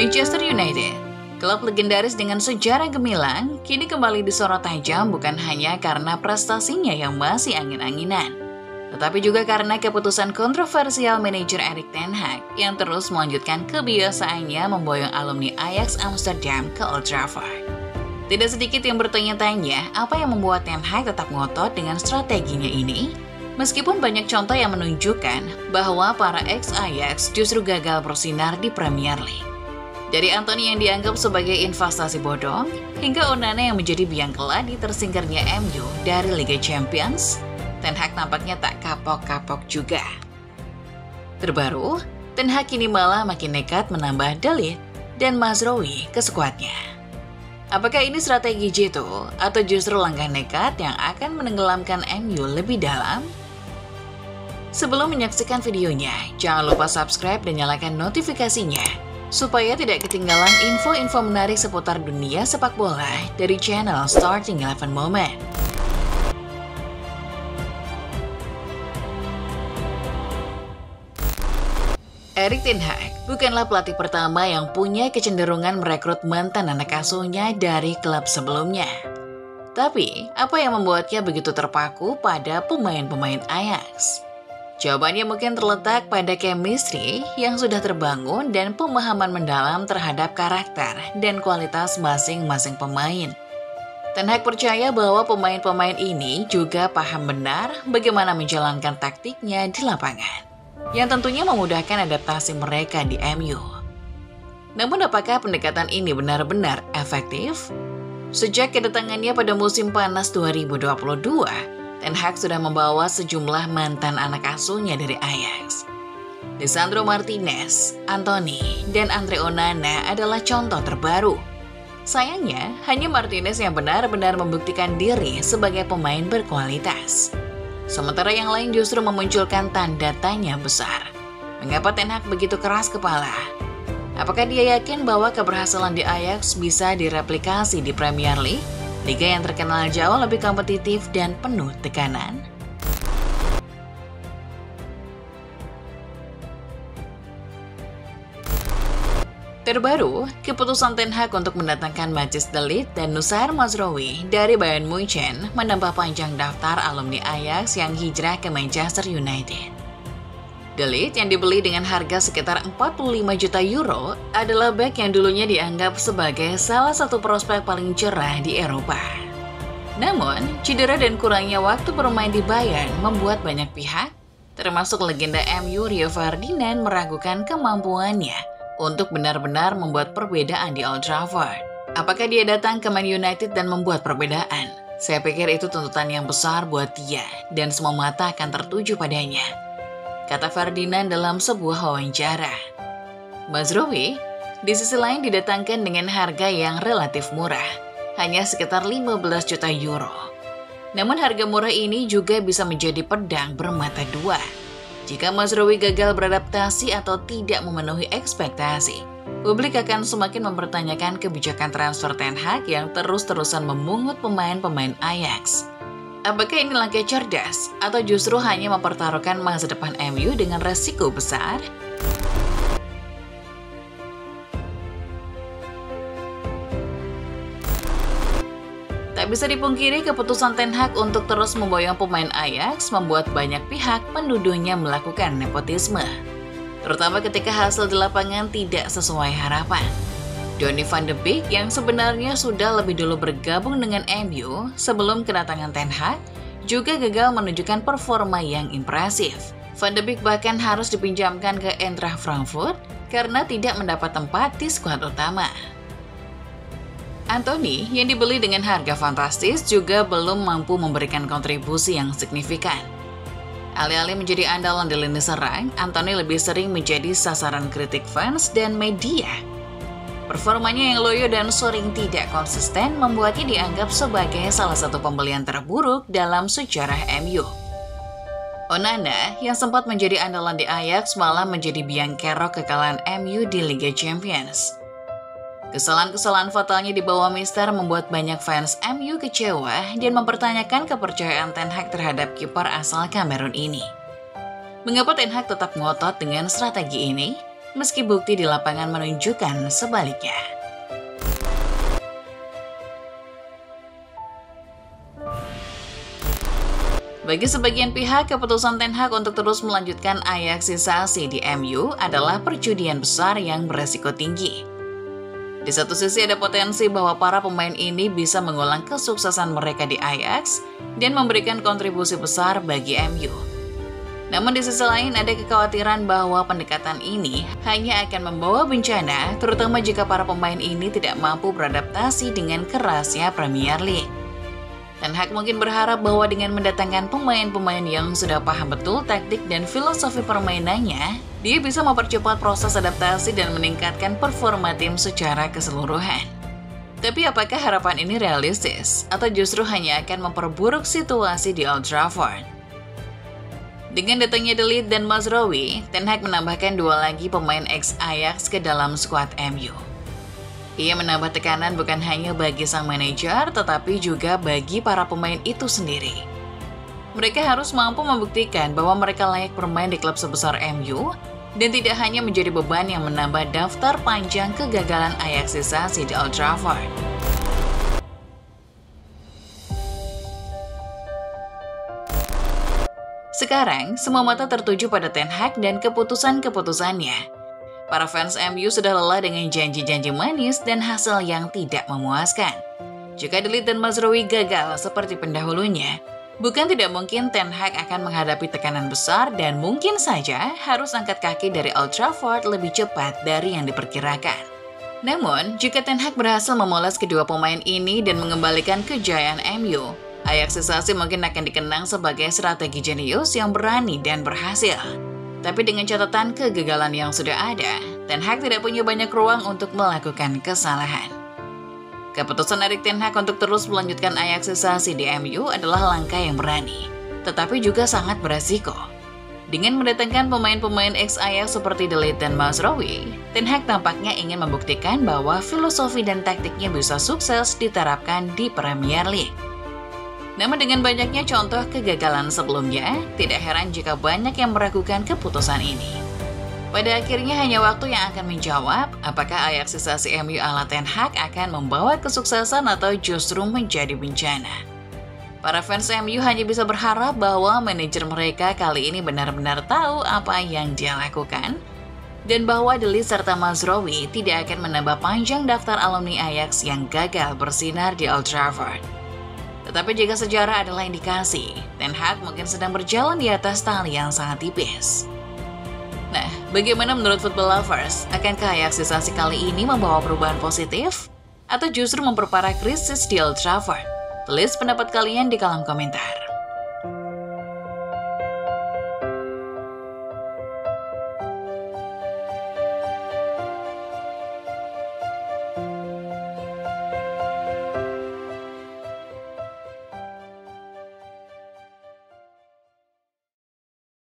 Manchester United, klub legendaris dengan sejarah gemilang, kini kembali disorot tajam bukan hanya karena prestasinya yang masih angin-anginan, tetapi juga karena keputusan kontroversial manajer Erik ten Hag yang terus melanjutkan kebiasaannya memboyong alumni Ajax Amsterdam ke Old Trafford. Tidak sedikit yang bertanya-tanya apa yang membuat ten Hag tetap ngotot dengan strateginya ini, meskipun banyak contoh yang menunjukkan bahwa para ex-Ajax justru gagal bersinar di Premier League. Dari Anthony yang dianggap sebagai investasi bodong, hingga Onana yang menjadi biang keladi tersingkirnya MU dari Liga Champions, ten Hag nampaknya tak kapok-kapok juga. Terbaru, ten Hag kini malah makin nekat menambah De Ligt dan Mazraoui ke skuadnya. Apakah ini strategi jitu atau justru langkah nekat yang akan menenggelamkan MU lebih dalam? Sebelum menyaksikan videonya, jangan lupa subscribe dan nyalakan notifikasinya supaya tidak ketinggalan info-info menarik seputar dunia sepak bola dari channel Starting 11 Moment. Erik ten Hag bukanlah pelatih pertama yang punya kecenderungan merekrut mantan anak asuhnya dari klub sebelumnya. Tapi, apa yang membuatnya begitu terpaku pada pemain-pemain Ajax? Jawabannya mungkin terletak pada chemistry yang sudah terbangun dan pemahaman mendalam terhadap karakter dan kualitas masing-masing pemain. Ten Hag percaya bahwa pemain-pemain ini juga paham benar bagaimana menjalankan taktiknya di lapangan, yang tentunya memudahkan adaptasi mereka di MU. Namun apakah pendekatan ini benar-benar efektif? Sejak kedatangannya pada musim panas 2022, ten Hag sudah membawa sejumlah mantan anak asuhnya dari Ajax. Lisandro Martinez, Anthony, dan Andre Onana adalah contoh terbaru. Sayangnya, hanya Martinez yang benar-benar membuktikan diri sebagai pemain berkualitas. Sementara yang lain justru memunculkan tanda tanya besar. Mengapa ten Hag begitu keras kepala? Apakah dia yakin bahwa keberhasilan di Ajax bisa direplikasi di Premier League? Liga yang terkenal jauh lebih kompetitif dan penuh tekanan. Terbaru, keputusan ten Hag untuk mendatangkan Matthijs de Ligt dan Noussair Mazraoui dari Bayern Munchen menambah panjang daftar alumni Ajax yang hijrah ke Manchester United. De Ligt yang dibeli dengan harga sekitar 45 juta euro adalah bek yang dulunya dianggap sebagai salah satu prospek paling cerah di Eropa. Namun, cedera dan kurangnya waktu bermain di Bayern membuat banyak pihak, termasuk legenda MU Rio Ferdinand, meragukan kemampuannya untuk benar-benar membuat perbedaan di Old Trafford. Apakah dia datang ke Man United dan membuat perbedaan? Saya pikir itu tuntutan yang besar buat dia, dan semua mata akan tertuju padanya, kata Ferdinand dalam sebuah wawancara. Mazraoui di sisi lain didatangkan dengan harga yang relatif murah, hanya sekitar 15 juta euro. Namun harga murah ini juga bisa menjadi pedang bermata dua. Jika Mazraoui gagal beradaptasi atau tidak memenuhi ekspektasi, publik akan semakin mempertanyakan kebijakan transfer ten Hag yang terus-terusan memungut pemain-pemain Ajax. Apakah ini langkah cerdas atau justru hanya mempertaruhkan masa depan MU dengan resiko besar? Tak bisa dipungkiri keputusan ten Hag untuk terus memboyong pemain Ajax membuat banyak pihak menuduhnya melakukan nepotisme, terutama ketika hasil di lapangan tidak sesuai harapan. Donny van de Beek yang sebenarnya sudah lebih dulu bergabung dengan MU sebelum kedatangan ten Hag juga gagal menunjukkan performa yang impresif. Van de Beek bahkan harus dipinjamkan ke Eintracht Frankfurt karena tidak mendapat tempat di skuad utama. Anthony yang dibeli dengan harga fantastis juga belum mampu memberikan kontribusi yang signifikan. Alih-alih menjadi andalan di lini serang, Anthony lebih sering menjadi sasaran kritik fans dan media. Performanya yang loyo dan sering tidak konsisten membuatnya dianggap sebagai salah satu pembelian terburuk dalam sejarah MU. Onana yang sempat menjadi andalan di Ajax malah menjadi biang kerok kekalahan MU di Liga Champions. Kesalahan-kesalahan fatalnya di bawah Mister membuat banyak fans MU kecewa dan mempertanyakan kepercayaan ten Hag terhadap kiper asal Kamerun ini. Mengapa ten Hag tetap ngotot dengan strategi ini? meski bukti di lapangan menunjukkan sebaliknya. Bagi sebagian pihak, keputusan Ten Hag untuk terus melanjutkan Ajaxisasi di MU adalah perjudian besar yang beresiko tinggi. Di satu sisi ada potensi bahwa para pemain ini bisa mengulang kesuksesan mereka di Ajax dan memberikan kontribusi besar bagi MU. Namun di sisi lain ada kekhawatiran bahwa pendekatan ini hanya akan membawa bencana, terutama jika para pemain ini tidak mampu beradaptasi dengan kerasnya Premier League. Ten Hag mungkin berharap bahwa dengan mendatangkan pemain-pemain yang sudah paham betul taktik dan filosofi permainannya, dia bisa mempercepat proses adaptasi dan meningkatkan performa tim secara keseluruhan. Tapi apakah harapan ini realistis atau justru hanya akan memperburuk situasi di Old Trafford? Dengan datangnya De Ligt dan Mazraoui, Ten Hag menambahkan 2 lagi pemain ex-Ajax ke dalam skuad MU. Ia menambah tekanan bukan hanya bagi sang manajer, tetapi juga bagi para pemain itu sendiri. Mereka harus mampu membuktikan bahwa mereka layak bermain di klub sebesar MU, dan tidak hanya menjadi beban yang menambah daftar panjang kegagalan Ajaxisasi di Old Trafford. Sekarang, semua mata tertuju pada Ten Hag dan keputusan-keputusannya. Para fans MU sudah lelah dengan janji-janji manis dan hasil yang tidak memuaskan. Jika De Ligt dan Mazraoui gagal seperti pendahulunya, bukan tidak mungkin Ten Hag akan menghadapi tekanan besar dan mungkin saja harus angkat kaki dari Old Trafford lebih cepat dari yang diperkirakan. Namun, jika Ten Hag berhasil memoles kedua pemain ini dan mengembalikan kejayaan MU, Ajaxisasi mungkin akan dikenang sebagai strategi jenius yang berani dan berhasil. Tapi dengan catatan kegagalan yang sudah ada, Ten Hag tidak punya banyak ruang untuk melakukan kesalahan. Keputusan Erik Ten Hag untuk terus melanjutkan Ajaxisasi di MU adalah langkah yang berani, tetapi juga sangat beresiko. Dengan mendatangkan pemain-pemain ex-Ajax seperti De Ligt dan Mazraoui, Ten Hag tampaknya ingin membuktikan bahwa filosofi dan taktiknya bisa sukses diterapkan di Premier League. Namun dengan banyaknya contoh kegagalan sebelumnya, tidak heran jika banyak yang meragukan keputusan ini. Pada akhirnya hanya waktu yang akan menjawab apakah Ajaxisasi MU ala Ten Hag akan membawa kesuksesan atau justru menjadi bencana. Para fans MU hanya bisa berharap bahwa manajer mereka kali ini benar-benar tahu apa yang dia lakukan, dan bahwa De Ligt serta Mazraoui tidak akan menambah panjang daftar alumni Ajax yang gagal bersinar di Old Trafford. Tetapi jika sejarah adalah indikasi, Ten Hag mungkin sedang berjalan di atas tali yang sangat tipis. Nah, bagaimana menurut football lovers? Akankah Ajaxisasi kali ini membawa perubahan positif? Atau justru memperparah krisis di Old Trafford? Tulis pendapat kalian di kolom komentar.